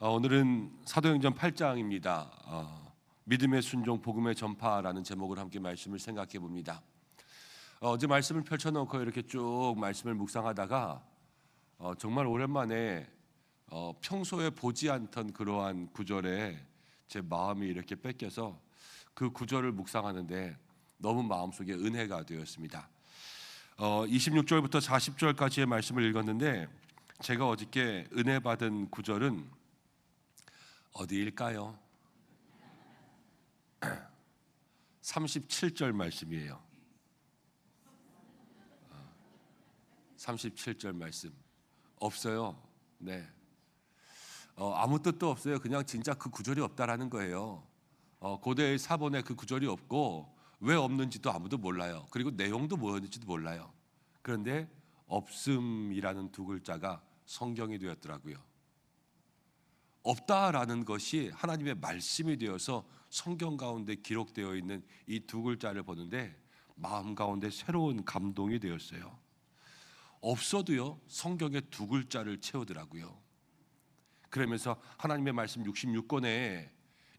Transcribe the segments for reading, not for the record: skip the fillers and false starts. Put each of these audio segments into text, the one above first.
오늘은 사도행전 8장입니다. 믿음의 순종, 복음의 전파라는 제목으로 함께 말씀을 생각해 봅니다. 어제 말씀을 펼쳐놓고 이렇게 쭉 말씀을 묵상하다가 정말 오랜만에 평소에 보지 않던 그러한 구절에 제 마음이 이렇게 뺏겨서 그 구절을 묵상하는데 너무 마음속에 은혜가 되었습니다. 26절부터 40절까지의 말씀을 읽었는데 제가 어저께 은혜 받은 구절은 어디일까요? 37절 말씀이에요. 37절 말씀 없어요. 네. 아무 뜻도 없어요. 그냥 진짜 그 구절이 없다라는 거예요. 고대의 사본에 그 구절이 없고 왜 없는지도 아무도 몰라요. 그리고 내용도 뭐였는지도 몰라요. 그런데 없음이라는 두 글자가 성경이 되었더라고요. 없다라는 것이 하나님의 말씀이 되어서 성경 가운데 기록되어 있는 이 두 글자를 보는데 마음 가운데 새로운 감동이 되었어요. 없어도요, 성경의 두 글자를 채우더라고요. 그러면서 하나님의 말씀 66권에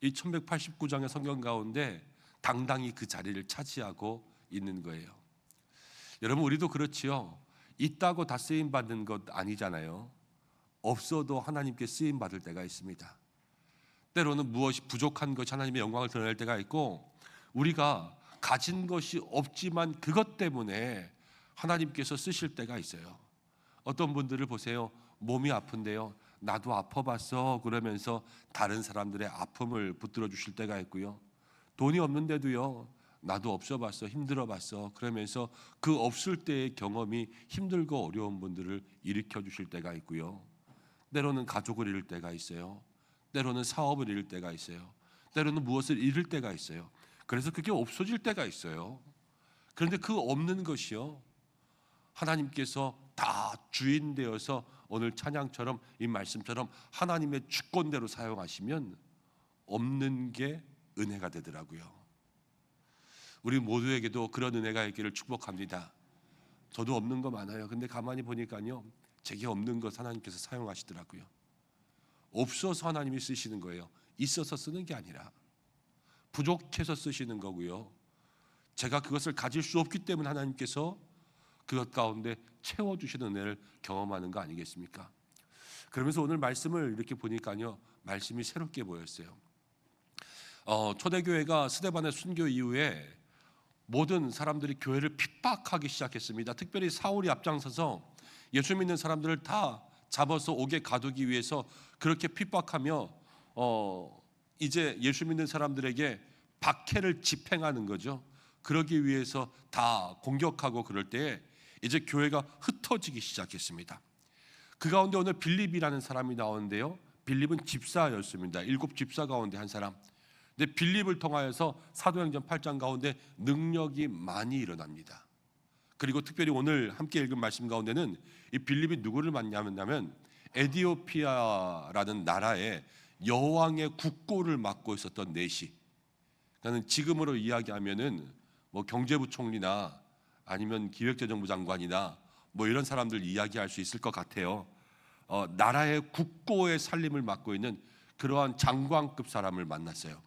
이 1189장의 성경 가운데 당당히 그 자리를 차지하고 있는 거예요. 여러분, 우리도 그렇지요. 있다고 다 쓰임 받는 것 아니잖아요. 없어도 하나님께 쓰임 받을 때가 있습니다. 때로는 무엇이 부족한 것이 하나님의 영광을 드러낼 때가 있고, 우리가 가진 것이 없지만 그것 때문에 하나님께서 쓰실 때가 있어요. 어떤 분들을 보세요. 몸이 아픈데요, 나도 아파봤어 그러면서 다른 사람들의 아픔을 붙들어 주실 때가 있고요. 돈이 없는데도요, 나도 없어봤어, 힘들어봤어 그러면서 그 없을 때의 경험이 힘들고 어려운 분들을 일으켜 주실 때가 있고요. 때로는 가족을 잃을 때가 있어요. 때로는 사업을 잃을 때가 있어요. 때로는 무엇을 잃을 때가 있어요. 그래서 그게 없어질 때가 있어요. 그런데 그 없는 것이요, 하나님께서 다 주인 되어서 오늘 찬양처럼 이 말씀처럼 하나님의 주권대로 사용하시면 없는 게 은혜가 되더라고요. 우리 모두에게도 그런 은혜가 있기를 축복합니다. 저도 없는 거 많아요. 근데 가만히 보니까요, 제게 없는 것 하나님께서 사용하시더라고요. 없어서 하나님이 쓰시는 거예요. 있어서 쓰는 게 아니라 부족해서 쓰시는 거고요. 제가 그것을 가질 수 없기 때문에 하나님께서 그것 가운데 채워주시는 은혜를 경험하는 거 아니겠습니까? 그러면서 오늘 말씀을 이렇게 보니까요, 말씀이 새롭게 보였어요. 초대교회가 스데반의 순교 이후에 모든 사람들이 교회를 핍박하기 시작했습니다. 특별히 사울이 앞장서서 예수 믿는 사람들을 다 잡아서 옥에 가두기 위해서 그렇게 핍박하며 이제 예수 믿는 사람들에게 박해를 집행하는 거죠. 그러기 위해서 다 공격하고 그럴 때에 이제 교회가 흩어지기 시작했습니다. 그 가운데 오늘 빌립이라는 사람이 나오는데요, 빌립은 집사였습니다. 7 집사 가운데 한 사람. 근데 빌립을 통하여서 사도행전 8장 가운데 능력이 많이 일어납니다. 그리고 특별히 오늘 함께 읽은 말씀 가운데는 이 빌립이 누구를 만나면 에티오피아라는 나라의 여왕의 국고를 맡고 있었던 내시. 그러니까 지금으로 이야기하면은 뭐 경제부총리나 아니면 기획재정부 장관이나 뭐 이런 사람들 이야기할 수 있을 것 같아요. 나라의 국고의 살림을 맡고 있는 그러한 장관급 사람을 만났어요.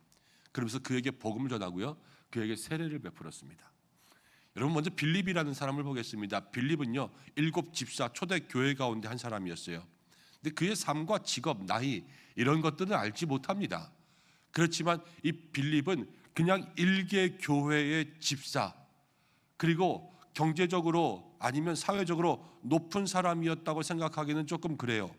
그러면서 그에게 복음을 전하고요, 그에게 세례를 베풀었습니다. 여러분, 먼저 빌립이라는 사람을 보겠습니다. 빌립은요, 7 집사 초대 교회 가운데 한 사람이었어요. 근데 그의 삶과 직업, 나이 이런 것들은 알지 못합니다. 그렇지만 이 빌립은 그냥 일개 교회의 집사, 그리고 경제적으로 아니면 사회적으로 높은 사람이었다고 생각하기는 조금 그래요.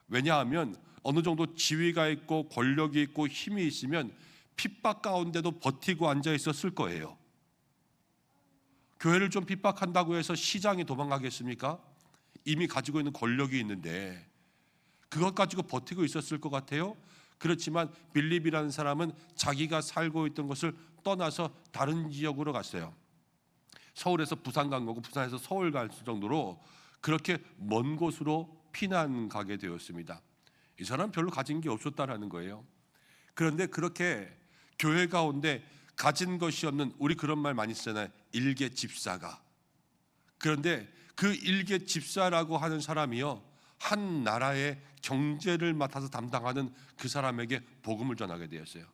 왜냐하면 어느 정도 지위가 있고 권력이 있고 힘이 있으면 핍박 가운데도 버티고 앉아 있었을 거예요. 교회를 좀 핍박한다고 해서 시장에 도망가겠습니까? 이미 가지고 있는 권력이 있는데 그것 가지고 버티고 있었을 것 같아요. 그렇지만 빌립이라는 사람은 자기가 살고 있던 것을 떠나서 다른 지역으로 갔어요. 서울에서 부산 간 거고 부산에서 서울 갈 정도로 그렇게 먼 곳으로 피난 가게 되었습니다. 이 사람은 별로 가진 게 없었다라는 거예요. 그런데 그렇게 교회 가운데 가진 것이 없는, 우리 그런 말 많이 쓰잖아요. 일개 집사가. 그런데 그 일개 집사라고 하는 사람이요, 한 나라의 경제를 맡아서 담당하는 그 사람에게 복음을 전하게 되었어요.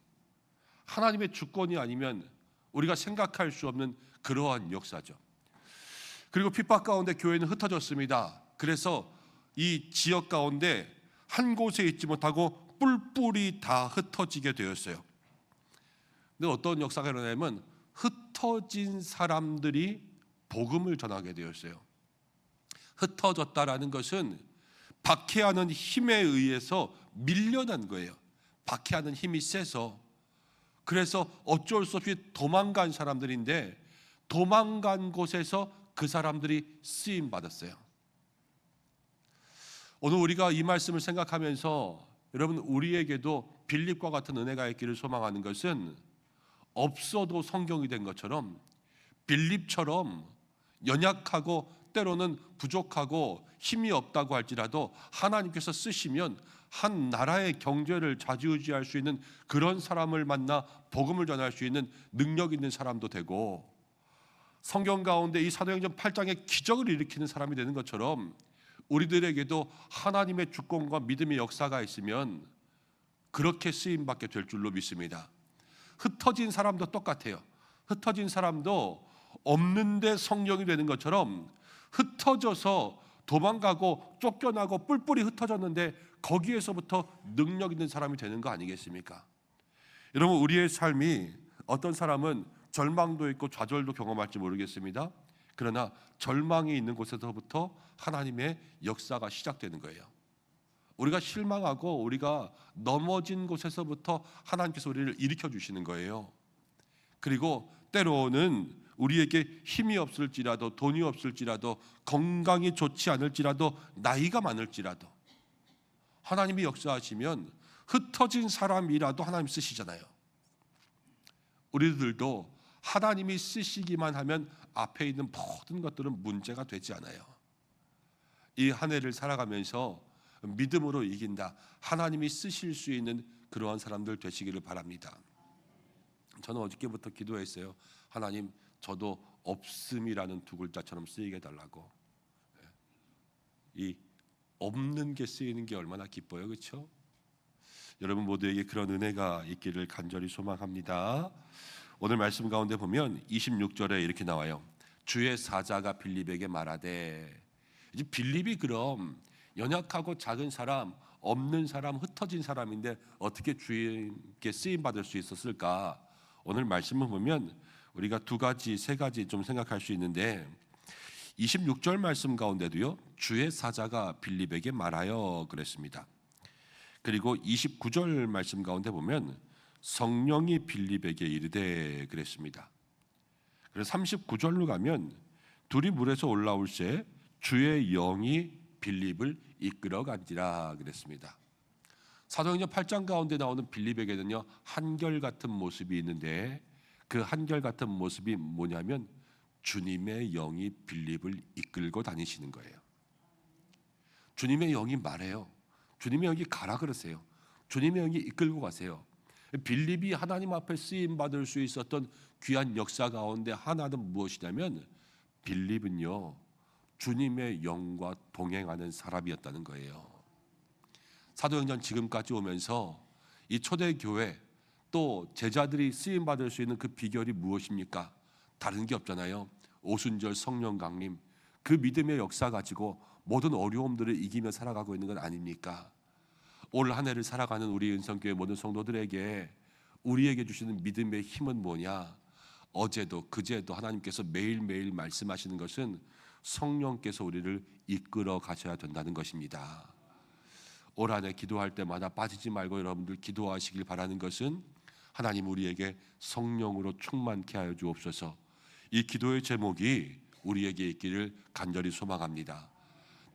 하나님의 주권이 아니면 우리가 생각할 수 없는 그러한 역사죠. 그리고 핍박 가운데 교회는 흩어졌습니다. 그래서 이 지역 가운데 한 곳에 있지 못하고 뿔뿔이 다 흩어지게 되었어요. 근데 어떤 역사가 일어나냐면 흩어진 사람들이 복음을 전하게 되었어요. 흩어졌다라는 것은 박해하는 힘에 의해서 밀려난 거예요. 박해하는 힘이 세서. 그래서 어쩔 수 없이 도망간 사람들인데 도망간 곳에서 그 사람들이 쓰임 받았어요. 오늘 우리가 이 말씀을 생각하면서 여러분, 우리에게도 빌립과 같은 은혜가 있기를 소망하는 것은 없어도 성경이 된 것처럼 빌립처럼 연약하고 때로는 부족하고 힘이 없다고 할지라도 하나님께서 쓰시면 한 나라의 경제를 좌지우지할 수 있는 그런 사람을 만나 복음을 전할 수 있는 능력 있는 사람도 되고, 성경 가운데 이 사도행전 8장의 기적을 일으키는 사람이 되는 것처럼 우리들에게도 하나님의 주권과 믿음의 역사가 있으면 그렇게 쓰임받게 될 줄로 믿습니다. 흩어진 사람도 똑같아요. 흩어진 사람도 없는데 성령이 되는 것처럼 흩어져서 도망가고 쫓겨나고 뿔뿔이 흩어졌는데 거기에서부터 능력 있는 사람이 되는 거 아니겠습니까? 여러분, 우리의 삶이 어떤 사람은 절망도 있고 좌절도 경험할지 모르겠습니다. 그러나 절망이 있는 곳에서부터 하나님의 역사가 시작되는 거예요. 우리가 실망하고 우리가 넘어진 곳에서부터 하나님께서 우리를 일으켜 주시는 거예요. 그리고 때로는 우리에게 힘이 없을지라도, 돈이 없을지라도, 건강이 좋지 않을지라도, 나이가 많을지라도 하나님이 역사하시면 흩어진 사람이라도 하나님 쓰시잖아요. 우리들도 하나님이 쓰시기만 하면 앞에 있는 모든 것들은 문제가 되지 않아요. 이 한 해를 살아가면서 믿음으로 이긴다, 하나님이 쓰실 수 있는 그러한 사람들 되시기를 바랍니다. 저는 어저께부터 기도했어요. 하나님, 저도 없음이라는 두 글자처럼 쓰이게 달라고. 이 없는 게 쓰이는 게 얼마나 기뻐요, 그렇죠? 여러분 모두에게 그런 은혜가 있기를 간절히 소망합니다. 오늘 말씀 가운데 보면 26절에 이렇게 나와요. 주의 사자가 빌립에게 말하되. 이제 빌립이 그럼 연약하고 작은 사람, 없는 사람, 흩어진 사람인데 어떻게 주님께 쓰임 받을 수 있었을까? 오늘 말씀을 보면 우리가 두 가지, 세 가지 좀 생각할 수 있는데, 26절 말씀 가운데도요, 주의 사자가 빌립에게 말하여 그랬습니다. 그리고 29절 말씀 가운데 보면 성령이 빌립에게 이르되 그랬습니다. 그래서 39절로 가면 둘이 물에서 올라올새 주의 영이 빌립을 이끌어 간지라 그랬습니다. 사도행전 8장 가운데 나오는 빌립에게는요, 한결같은 모습이 있는데 그 한결같은 모습이 뭐냐면 주님의 영이 빌립을 이끌고 다니시는 거예요. 주님의 영이 말해요. 주님의 영이 가라 그러세요. 주님의 영이 이끌고 가세요. 빌립이 하나님 앞에 쓰임 받을 수 있었던 귀한 역사 가운데 하나는 무엇이냐면 빌립은요, 주님의 영과 동행하는 사람이었다는 거예요. 사도행전 지금까지 오면서 이 초대교회 또 제자들이 쓰임 받을 수 있는 그 비결이 무엇입니까? 다른 게 없잖아요. 오순절 성령 강림, 그 믿음의 역사 가지고 모든 어려움들을 이기며 살아가고 있는 건 아닙니까? 올 한 해를 살아가는 우리 은성교회 모든 성도들에게 우리에게 주시는 믿음의 힘은 뭐냐? 어제도 그제도 하나님께서 매일매일 말씀하시는 것은 성령께서 우리를 이끌어 가셔야 된다는 것입니다. 올 한 해 기도할 때마다 빠지지 말고 여러분들 기도하시길 바라는 것은 하나님 우리에게 성령으로 충만케 하여 주옵소서. 이 기도의 제목이 우리에게 있기를 간절히 소망합니다.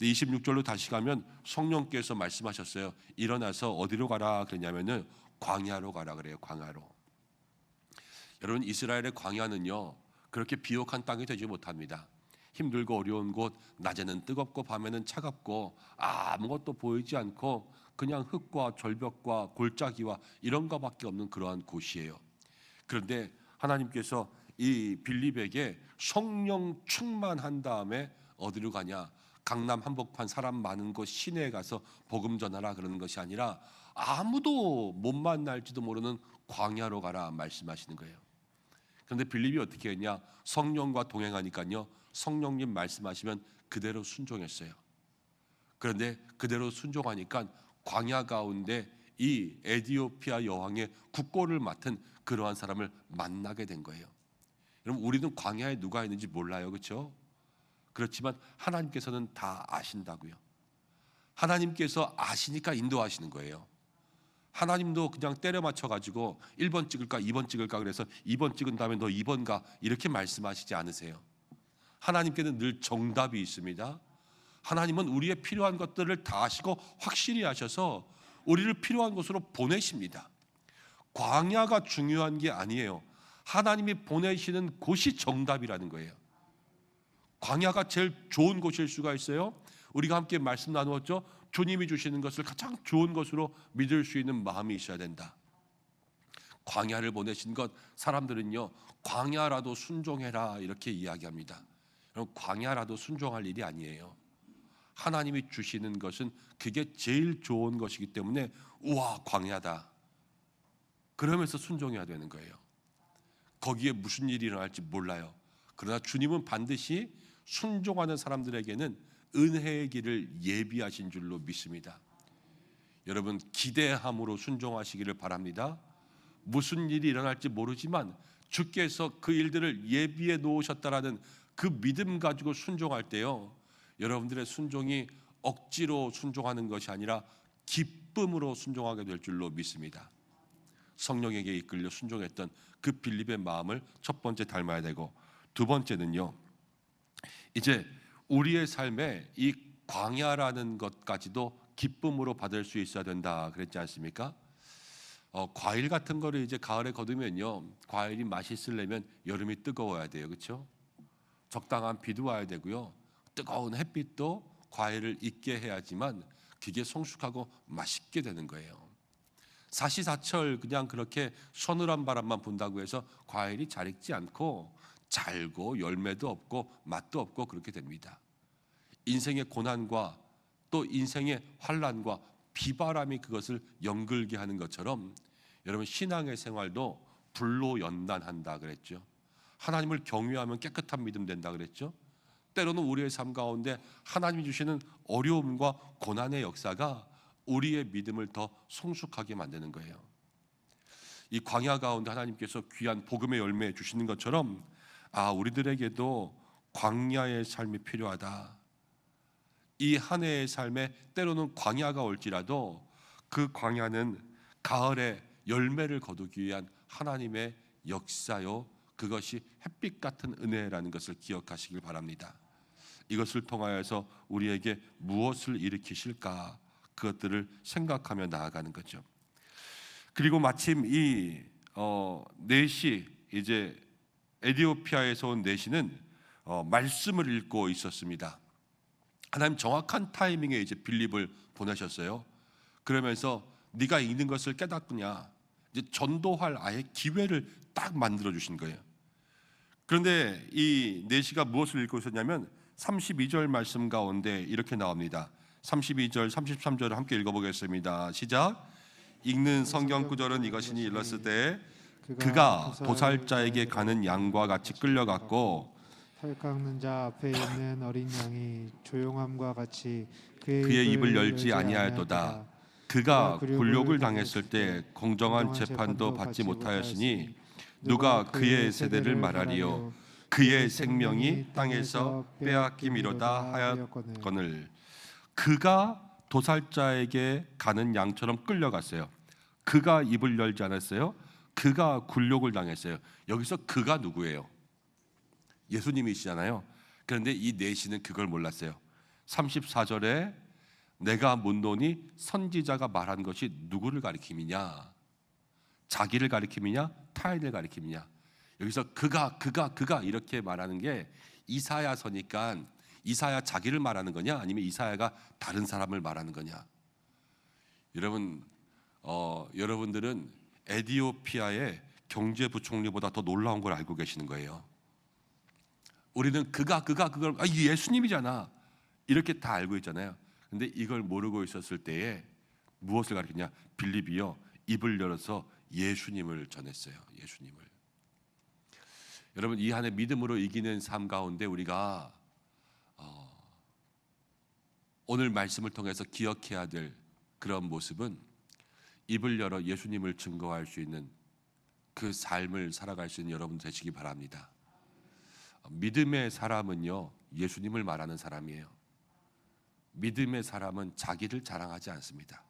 26절로 다시 가면 성령께서 말씀하셨어요. 일어나서 어디로 가라 그랬냐면은 광야로 가라 그래요. 광야로. 여러분, 이스라엘의 광야는요, 그렇게 비옥한 땅이 되지 못합니다. 힘들고 어려운 곳, 낮에는 뜨겁고 밤에는 차갑고 아무것도 보이지 않고 그냥 흙과 절벽과 골짜기와 이런 것밖에 없는 그러한 곳이에요. 그런데 하나님께서 이 빌립에게 성령 충만한 다음에 어디로 가냐? 강남 한복판 사람 많은 곳 시내에 가서 복음 전하라 그러는 것이 아니라 아무도 못 만날지도 모르는 광야로 가라 말씀하시는 거예요. 그런데 빌립이 어떻게 했냐? 성령과 동행하니까요, 성령님 말씀하시면 그대로 순종했어요. 그런데 그대로 순종하니까 광야 가운데 이 에디오피아 여왕의 국고를 맡은 그러한 사람을 만나게 된 거예요. 여러분, 우리는 광야에 누가 있는지 몰라요, 그렇죠? 그렇지만 하나님께서는 다 아신다고요. 하나님께서 아시니까 인도하시는 거예요. 하나님도 그냥 때려 맞춰 가지고 1번 찍을까 2번 찍을까 그래서 2번 찍은 다음에 너 2번 가 이렇게 말씀하시지 않으세요. 하나님께는 늘 정답이 있습니다. 하나님은 우리의 필요한 것들을 다 아시고 확실히 아셔서 우리를 필요한 곳으로 보내십니다. 광야가 중요한 게 아니에요. 하나님이 보내시는 곳이 정답이라는 거예요. 광야가 제일 좋은 곳일 수가 있어요. 우리가 함께 말씀 나누었죠. 주님이 주시는 것을 가장 좋은 것으로 믿을 수 있는 마음이 있어야 된다. 광야를 보내신 것, 사람들은요 광야라도 순종해라 이렇게 이야기합니다. 그럼 광야라도 순종할 일이 아니에요. 하나님이 주시는 것은 그게 제일 좋은 것이기 때문에 우와 광야다 그러면서 순종해야 되는 거예요. 거기에 무슨 일이 일어날지 몰라요. 그러나 주님은 반드시 순종하는 사람들에게는 은혜의 길을 예비하신 줄로 믿습니다. 여러분, 기대함으로 순종하시기를 바랍니다. 무슨 일이 일어날지 모르지만 주께서 그 일들을 예비해 놓으셨다라는 그 믿음 가지고 순종할 때요, 여러분들의 순종이 억지로 순종하는 것이 아니라 기쁨으로 순종하게 될 줄로 믿습니다. 성령에게 이끌려 순종했던 그 빌립의 마음을 첫 번째 닮아야 되고, 두 번째는요, 이제 우리의 삶에 이 광야라는 것까지도 기쁨으로 받을 수 있어야 된다 그랬지 않습니까? 과일 같은 거를 이제 가을에 거두면요, 과일이 맛있으려면 여름이 뜨거워야 돼요, 그렇죠? 적당한 비도 와야 되고요, 뜨거운 햇빛도 과일을 익게 해야지만 그게 성숙하고 맛있게 되는 거예요. 사시사철 그냥 그렇게 서늘한 바람만 분다고 해서 과일이 잘 익지 않고 잘고 열매도 없고 맛도 없고 그렇게 됩니다. 인생의 고난과 또 인생의 환난과 비바람이 그것을 연글게 하는 것처럼 여러분, 신앙의 생활도 불로 연단한다 그랬죠. 하나님을 경외하면 깨끗한 믿음 된다 그랬죠. 때로는 우리의 삶 가운데 하나님이 주시는 어려움과 고난의 역사가 우리의 믿음을 더 성숙하게 만드는 거예요. 이 광야 가운데 하나님께서 귀한 복음의 열매 주시는 것처럼 우리들에게도 광야의 삶이 필요하다. 이 한 해의 삶에 때로는 광야가 올지라도 그 광야는 가을에 열매를 거두기 위한 하나님의 역사요, 그것이 햇빛 같은 은혜라는 것을 기억하시길 바랍니다. 이것을 통하여서 우리에게 무엇을 일으키실까, 그것들을 생각하며 나아가는 거죠. 그리고 마침 이 넷이, 이제 에디오피아에서 온 넷이는 말씀을 읽고 있었습니다. 하나님 정확한 타이밍에 이제 빌립을 보내셨어요. 그러면서 네가 읽는 것을 깨닫느냐, 이제 전도할 아예 기회를 딱 만들어 주신 거예요. 그런데 이 넷이가 무엇을 읽고 있었냐면 32절 말씀 가운데 이렇게 나옵니다. 32절 33절을 함께 읽어보겠습니다. 시작. 읽는 성경 구절은 이것이니 일렀을 때 그가 도살자에게 가는 양과 같이 끌려갔고 털 깎는 자 앞에 있는 어린 양이 조용함과 같이 그의 입을 열지 아니하였도다. 그가 굴욕을 당했을 때 공정한 재판도 받지 못하였으니 누가 그의 세대를 말하리요. 그의 생명이 땅에서 빼앗김이로다 하였거늘. 그가 도살자에게 가는 양처럼 끌려갔어요. 그가 입을 열지 않았어요. 그가 굴욕을 당했어요. 여기서 그가 누구예요? 예수님이시잖아요. 그런데 이 넷이는 그걸 몰랐어요. 34절에 내가 묻노니 선지자가 말한 것이 누구를 가리킴이냐? 자기를 가리킴이냐? 타인을 가리킴이냐? 여기서 그가 이렇게 말하는 게 이사야서니까 이사야 자기를 말하는 거냐, 아니면 이사야가 다른 사람을 말하는 거냐? 여러분, 여러분들은 에디오피아의 경제부총리보다 더 놀라운 걸 알고 계시는 거예요. 우리는 그걸 이게 예수님이잖아 이렇게 다 알고 있잖아요. 근데 이걸 모르고 있었을 때에 무엇을 가르치냐? 빌립이요 입을 열어서 예수님을 전했어요. 예수님을. 여러분, 이 한해 믿음으로 이기는 삶 가운데 우리가 오늘 말씀을 통해서 기억해야 될 그런 모습은 입을 열어 예수님을 증거할 수 있는 그 삶을 살아갈 수 있는 여러분 되시기 바랍니다. 믿음의 사람은요 예수님을 말하는 사람이에요. 믿음의 사람은 자기를 자랑하지 않습니다.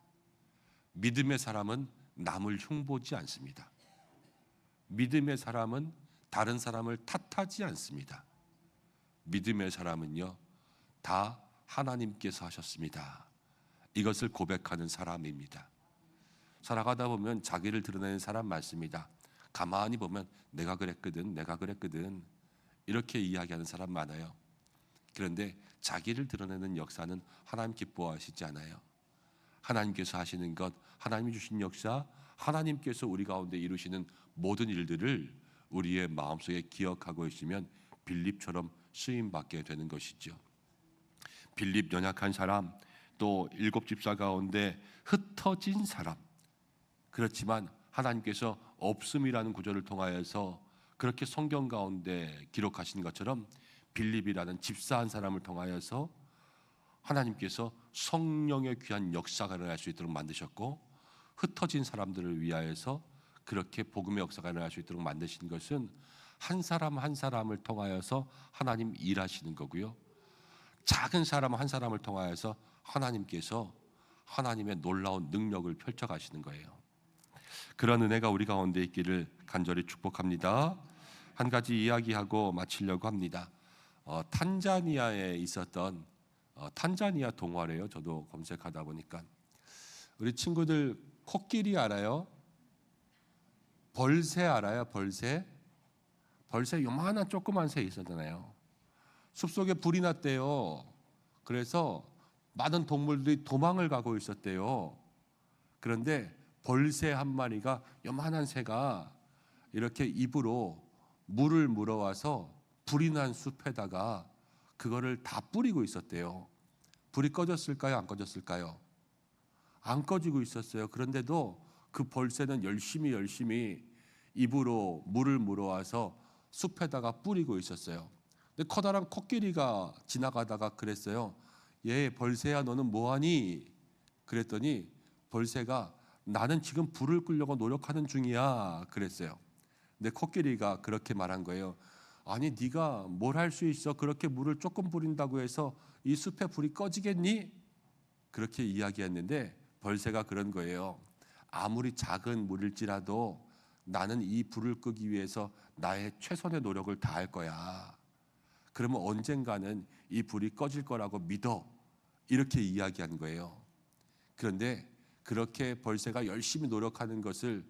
믿음의 사람은 남을 흉보지 않습니다. 믿음의 사람은 다른 사람을 탓하지 않습니다. 믿음의 사람은요 다 하나님께서 하셨습니다. 이것을 고백하는 사람입니다. 살아가다 보면 자기를 드러내는 사람 많습니다. 가만히 보면 내가 그랬거든 이렇게 이야기하는 사람 많아요. 그런데 자기를 드러내는 역사는 하나님 기뻐하시지 않아요. 하나님께서 하시는 것, 하나님이 주신 역사, 하나님께서 우리 가운데 이루시는 모든 일들을 우리의 마음속에 기억하고 있으면 빌립처럼 쓰임받게 되는 것이죠. 빌립 연약한 사람, 또 7 집사 가운데 흩어진 사람, 그렇지만 하나님께서 없음이라는 구절을 통하여서 그렇게 성경 가운데 기록하신 것처럼 빌립이라는 집사 한 사람을 통하여서 하나님께서 성령의 귀한 역사가 일어날 수 있도록 만드셨고, 흩어진 사람들을 위하여서 그렇게 복음의 역사가 일어날 수 있도록 만드신 것은 한 사람 한 사람을 통하여서 하나님 일하시는 거고요, 작은 사람 한 사람을 통하여서 하나님께서 하나님의 놀라운 능력을 펼쳐가시는 거예요. 그런 은혜가 우리 가운데 있기를 간절히 축복합니다. 한 가지 이야기하고 마치려고 합니다. 탄자니아에 있었던 탄자니아 동화래요. 저도 검색하다 보니까 우리 친구들 코끼리 알아요? 벌새 알아요? 벌새 요만한 조그만 새 있었잖아요. 숲속에 불이 났대요. 그래서 많은 동물들이 도망을 가고 있었대요. 그런데 벌새 한 마리가, 요만한 새가 이렇게 입으로 물을 물어와서 불이 난 숲에다가 그거를 다 뿌리고 있었대요. 불이 꺼졌을까요? 안 꺼졌을까요? 안 꺼지고 있었어요. 그런데도 그 벌새는 열심히 입으로 물을 물어와서 숲에다가 뿌리고 있었어요. 근데 커다란 코끼리가 지나가다가 그랬어요. 얘 벌새야, 너는 뭐하니? 그랬더니 벌새가 나는 지금 불을 끄려고 노력하는 중이야 그랬어요. 근데 코끼리가 그렇게 말한 거예요. 아니, 네가 뭘 할 수 있어? 그렇게 물을 조금 뿌린다고 해서 이 숲에 불이 꺼지겠니? 그렇게 이야기했는데 벌새가 그런 거예요. 아무리 작은 물일지라도 나는 이 불을 끄기 위해서 나의 최선의 노력을 다할 거야. 그러면 언젠가는 이 불이 꺼질 거라고 믿어. 이렇게 이야기한 거예요. 그런데 그렇게 벌새가 열심히 노력하는 것을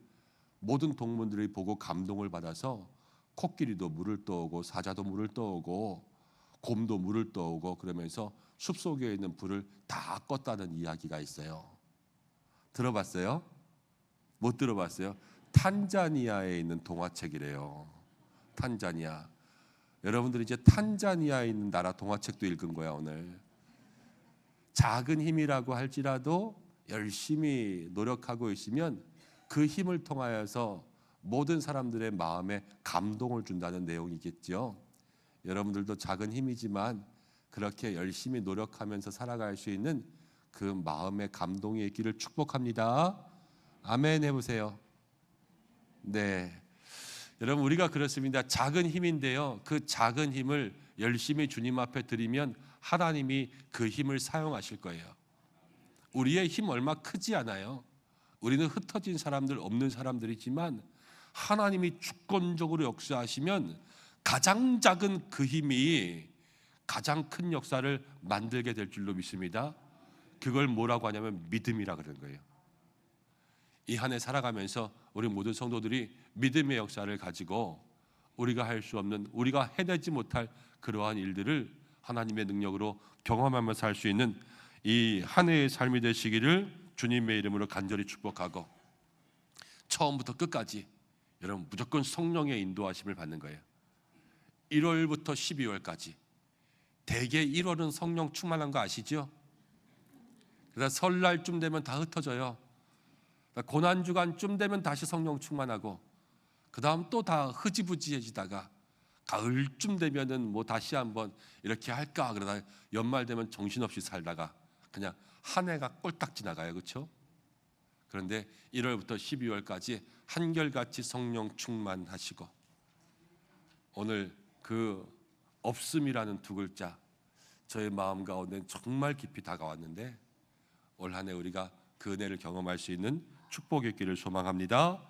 모든 동물들이 보고 감동을 받아서 코끼리도 물을 떠오고 사자도 물을 떠오고 곰도 물을 떠오고 그러면서 숲속에 있는 불을 다 껐다는 이야기가 있어요. 들어봤어요? 못 들어봤어요? 탄자니아에 있는 동화책이래요. 탄자니아. 여러분들이 이제 탄자니아에 있는 나라 동화책도 읽은 거야 오늘. 작은 힘이라고 할지라도 열심히 노력하고 있으면 그 힘을 통하여서 모든 사람들의 마음에 감동을 준다는 내용이겠죠. 여러분들도 작은 힘이지만 그렇게 열심히 노력하면서 살아갈 수 있는 그 마음의 감동이 있기를 축복합니다. 아멘 해보세요. 네, 여러분, 우리가 그렇습니다. 작은 힘인데요, 그 작은 힘을 열심히 주님 앞에 드리면 하나님이 그 힘을 사용하실 거예요. 우리의 힘 얼마 크지 않아요. 우리는 흩어진 사람들, 없는 사람들이지만 하나님이 주권적으로 역사하시면 가장 작은 그 힘이 가장 큰 역사를 만들게 될 줄로 믿습니다. 그걸 뭐라고 하냐면 믿음이라 그러는 거예요. 이 한 해 살아가면서 우리 모든 성도들이 믿음의 역사를 가지고 우리가 할 수 없는, 우리가 해내지 못할 그러한 일들을 하나님의 능력으로 경험하며 살 수 있는 이 한 해의 삶이 되시기를 주님의 이름으로 간절히 축복하고, 처음부터 끝까지 여러분 무조건 성령의 인도하심을 받는 거예요. 1월부터 12월까지 대개 1월은 성령 충만한 거 아시죠? 그래서 설날쯤 되면 다 흩어져요. 고난주간쯤 되면 다시 성령 충만하고 그 다음 또 다 흐지부지해지다가 가을쯤 되면은 뭐 다시 한번 이렇게 할까 그러다 연말 되면 정신없이 살다가 그냥 한 해가 꼴딱 지나가요. 그렇죠? 그런데 1월부터 12월까지 한결같이 성령 충만하시고 오늘 그 없음이라는 두 글자 저의 마음 가운데 정말 깊이 다가왔는데 올 한 해 우리가 그 은혜를 경험할 수 있는 축복의 길을 소망합니다.